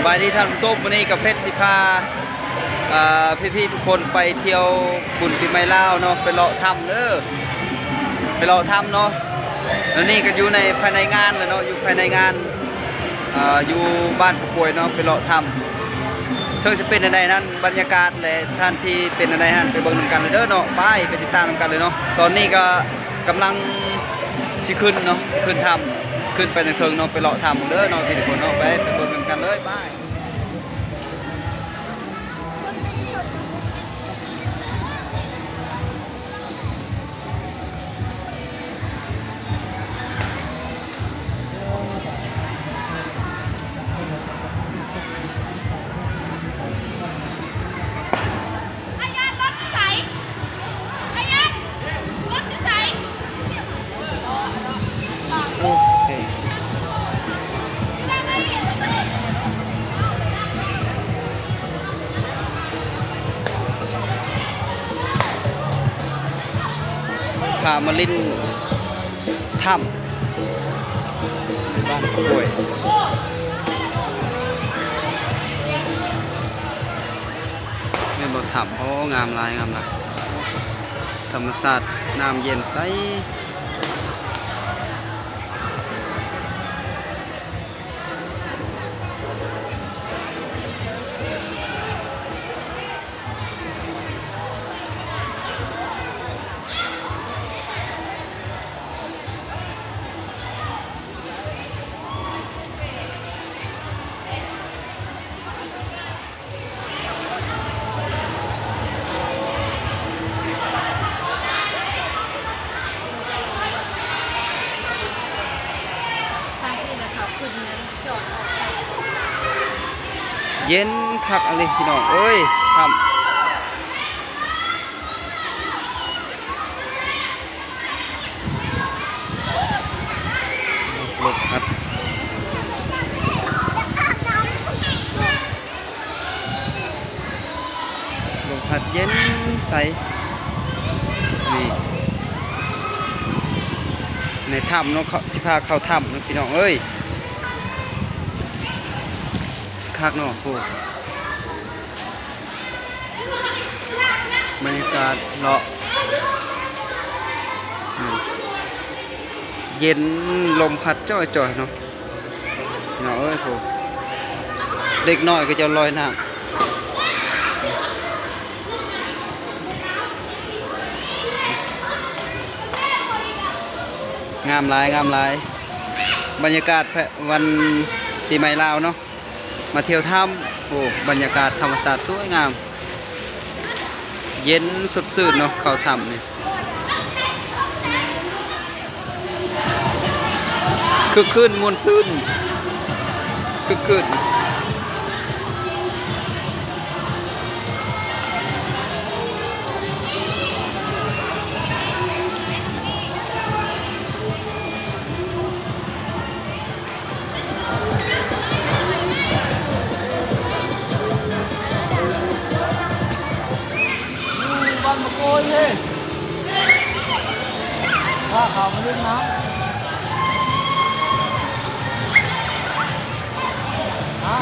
บายดีท่านผู้ชมวันนี้กับเพชรสิพาพี่ๆทุกคนไปเที่ยวบุญปีใหม่ลาวเนาะไปเลาะถ้ำเด้อไปเลาะถ้ำเนาะแล้วนี่ก็อยู่ในภายในงานเลยเนาะอยู่ภายในงานอยู่บ้านผู้ป่วยเนาะไปเลาะถ้ำเชิงจะเป็นอะไรนั้นบรรยากาศและสถานที่เป็นอะไรนั้นไปเบิ่งกันเลยเด้อเนาะไปติดตามกันเลยเนาะตอนนี้ก็กำลังสิขึ้นเนาะขึ้นถ้ำขึ้นไปในเทิงเนาะไปเลาะถ้ำเด้อเนาะพี่ทุกคนเนาะไปเบิ่งกันเลยไปพามาลิ้นถ้ำบ้านป่วยเนี่ยบทถ้ำโอ้งามหลายธรรมศาสตร์น้ำเย็นใสเย็นคักอะไรพี่น้องเอ้ยทำลมพัดเย็นใสนี่ในถ้ำเนาะสิพาเข้าถ้ำนะพี่น้องเอ้ยคักเนาะโอ้บรรยากาศเลาะเย็นลมพัดจ่อยๆเนาะเนาะเอ้ยโอ้เด็กน้อยก็จะลอยน้ำงามหลายบรรยากาศวันปีใหม่ลาวเนาะมาเที่ยวถ้ำโอ้บรรยากาศธรรมศาสตร์สวยงามเย็นสดชื่นเนาะเข้าถ้ำนี่คึกคืนมวลซื่นคึกคืนบ้านมะโกยเลยถ้าเขามาเล่นน้ำฮะ